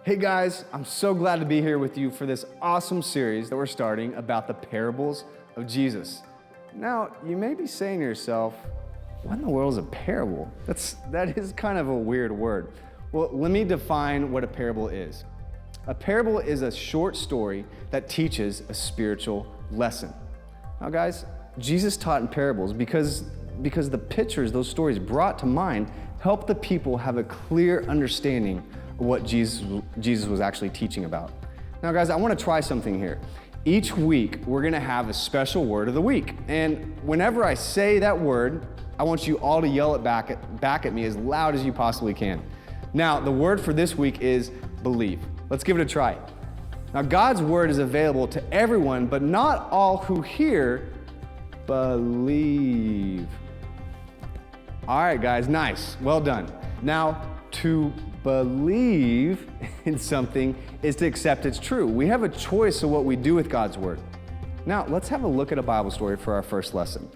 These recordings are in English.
Hey guys, I'm so glad to be here with you for this awesome series that we're starting about the parables of Jesus. Now, you may be saying to yourself, what in the world is a parable? That is kind of a weird word. Well, let me define what a parable is. A parable is a short story that teaches a spiritual lesson. Now guys, Jesus taught in parables because the pictures those stories brought to mind helped the people have a clear understanding of what Jesus was actually teaching about. Now guys, I want to try something here. Each week, we're going to have a special word of the week. And whenever I say that word, I want you all to yell it back at me as loud as you possibly can. Now, the word for this week is believe. Let's give it a try. Now, God's word is available to everyone, but not all who hear believe. All right, guys, nice. Well done. Now, to believe in something is to accept it's true. We have a choice of what we do with God's word. Now, let's have a look at a Bible story for our first lesson.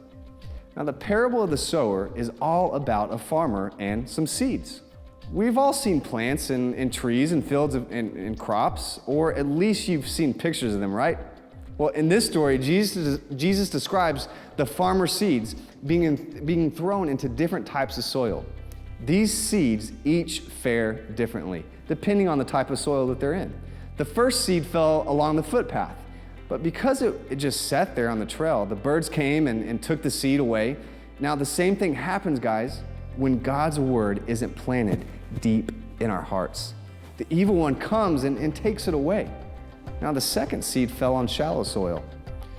Now, the parable of the sower is all about a farmer and some seeds. We've all seen plants and trees and fields and crops, or at least you've seen pictures of them, right? Well, in this story, Jesus describes the farmer's seeds being thrown into different types of soil. These seeds each fare differently, depending on the type of soil that they're in. The first seed fell along the footpath, but because it just sat there on the trail, the birds came and took the seed away. Now, the same thing happens, guys, when God's word isn't planted deep in our hearts. The evil one comes and takes it away. Now, the second seed fell on shallow soil.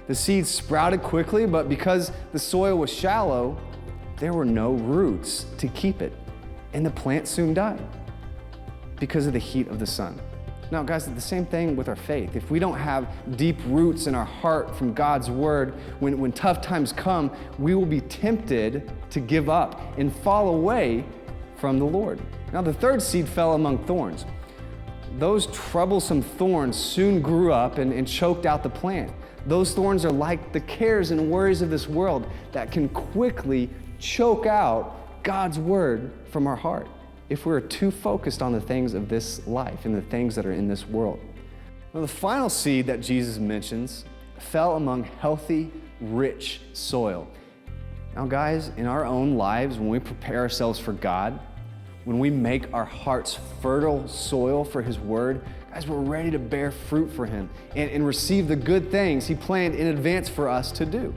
The seed sprouted quickly, but because the soil was shallow, there were no roots to keep it, and the plant soon died because of the heat of the sun. Now, guys, it's the same thing with our faith. If we don't have deep roots in our heart from God's word, when tough times come, we will be tempted to give up and fall away from the Lord. Now, the third seed fell among thorns. Those troublesome thorns soon grew up and choked out the plant. Those thorns are like the cares and worries of this world that can quickly choke out God's word from our heart if we're too focused on the things of this life and the things that are in this world. Now, the final seed that Jesus mentions fell among healthy, rich soil. Now, guys, in our own lives, when we prepare ourselves for God, when we make our hearts fertile soil for His word, guys, we're ready to bear fruit for Him and receive the good things He planned in advance for us to do.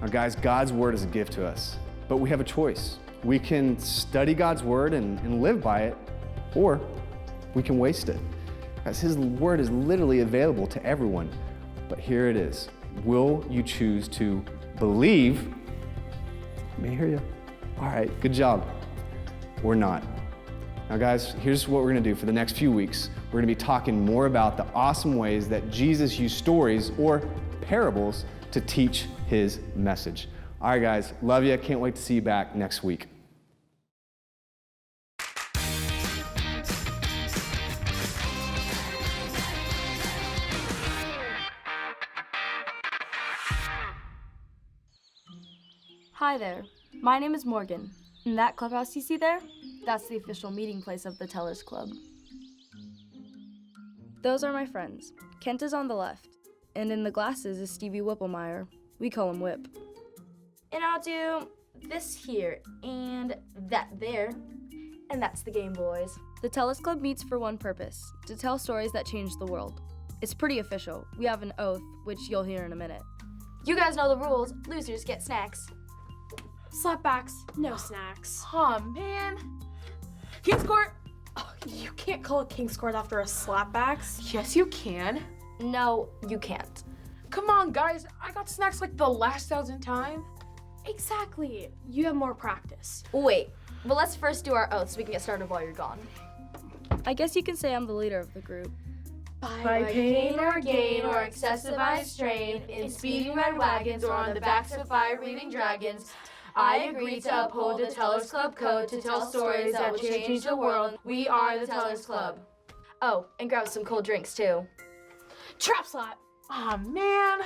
Now, guys, God's word is a gift to us, but we have a choice. We can study God's word and live by it, or we can waste it. Guys, His word is literally available to everyone, but here it is. Will you choose to believe? Let me hear you. All right, good job. Or not. Now guys, here's what we're gonna do for the next few weeks. We're gonna be talking more about the awesome ways that Jesus used stories or parables to teach His message. All right guys, love you. Can't wait to see you back next week. Hi there, my name is Morgan, and that clubhouse you see there, that's the official meeting place of the Tellers Club. Those are my friends. Kent is on the left, and in the glasses is Stevie Whipplemeyer. We call him Whip. And I'll do this here, and that there, and that's the Game Boys. The Tellers Club meets for one purpose, to tell stories that change the world. It's pretty official. We have an oath, which you'll hear in a minute. You guys know the rules. Losers get snacks. Slapbacks, no snacks. Aw, man. King's Court. Oh, you can't call it King's Court after a slapbacks. Yes, you can. No, you can't. Come on, guys. I got snacks like the last 1,000 times. Exactly. You have more practice. Wait, but let's first do our oath so we can get started while you're gone. I guess you can say I'm the leader of the group. By pain or gain or excessive eye strain, in speeding red wagons or on the backs of fire-breathing dragons, I agree to uphold the Tellers Club code to tell stories that will change the world. We are the Tellers Club. Oh, and grab some cold drinks too. Trap slap. Aw, man.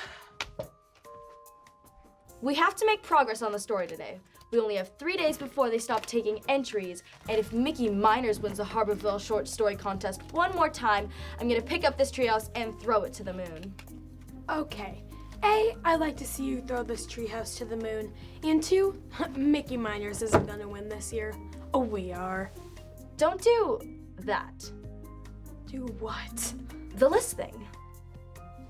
We have to make progress on the story today. We only have 3 days before they stop taking entries, and if Mickey Miners wins the Harborville short story contest one more time, I'm gonna pick up this treehouse and throw it to the moon. Okay. A, I'd like to see you throw this treehouse to the moon. And 2, Mickey Miners isn't gonna win this year. Oh, we are. Don't do that. Do what? The list thing.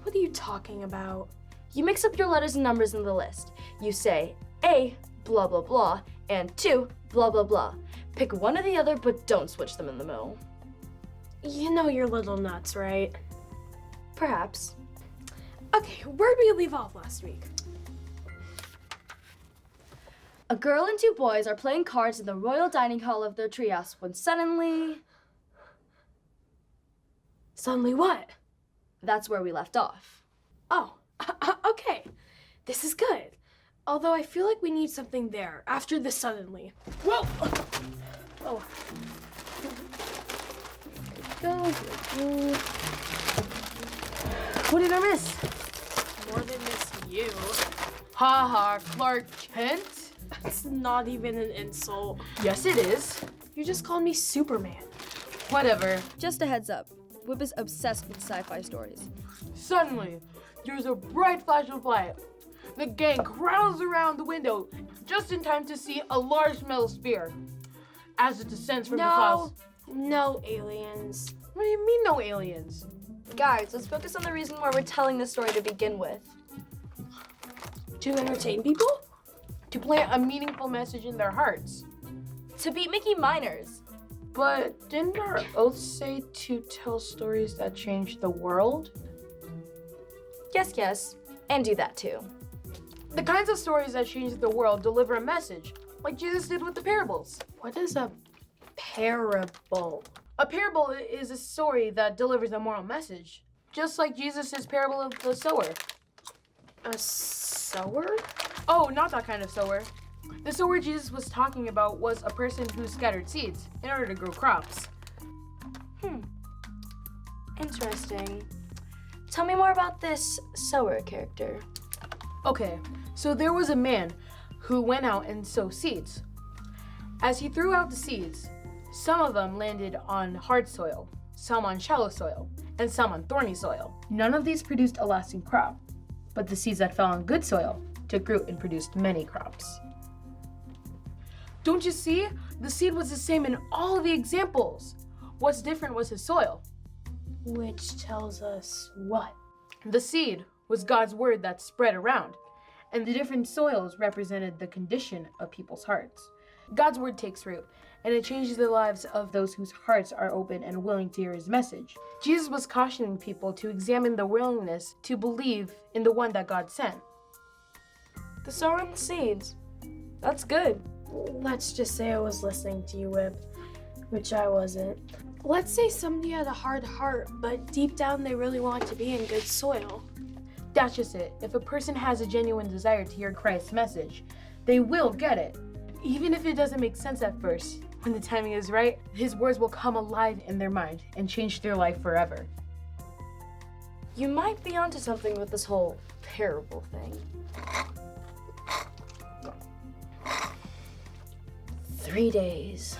What are you talking about? You mix up your letters and numbers in the list. You say A, blah, blah, blah, and 2, blah, blah, blah. Pick one or the other, but don't switch them in the middle. You know you're little nuts, right? Perhaps. Okay, where'd we leave off last week? A girl and 2 boys are playing cards in the royal dining hall of their treehouse when suddenly... Suddenly what? That's where we left off. Oh, okay. This is good. Although I feel like we need something there after the suddenly. Whoa! Oh. Go. What did I miss? More than this, you. Haha, Clark Kent? That's not even an insult. Yes, it is. You just called me Superman. Whatever. Just a heads up. Whip is obsessed with sci-fi stories. Suddenly, there's a bright flash of light. The gang crowds around the window just in time to see a large metal spear. As it descends from the clouds. No aliens. What do you mean, no aliens? Guys, let's focus on the reason why we're telling this story to begin with. To entertain people? To plant a meaningful message in their hearts. To beat Mickey Miners. But didn't our oath say to tell stories that change the world? Yes, and do that too. The kinds of stories that change the world deliver a message, like Jesus did with the parables. What is a parable? A parable is a story that delivers a moral message, just like Jesus' parable of the sower. A sower? Oh, not that kind of sower. The sower Jesus was talking about was a person who scattered seeds in order to grow crops. Interesting. Tell me more about this Sower character. Okay, so there was a man who went out and sowed seeds. As he threw out the seeds, some of them landed on hard soil, some on shallow soil, and some on thorny soil. None of these produced a lasting crop, but the seeds that fell on good soil took root and produced many crops. Don't you see? The seed was the same in all of the examples. What's different was his soil. Which tells us what? The seed was God's word that spread around, and the different soils represented the condition of people's hearts. God's word takes root, and it changes the lives of those whose hearts are open and willing to hear his message. Jesus was cautioning people to examine their willingness to believe in the one that God sent. The sower and the seeds. That's good. Let's just say I was listening to you, Whip, which I wasn't. Let's say somebody had a hard heart, but deep down they really want to be in good soil. That's just it. If a person has a genuine desire to hear Christ's message, they will get it. Even if it doesn't make sense at first, when the timing is right, his words will come alive in their mind and change their life forever. You might be onto something with this whole parable thing. 3 days.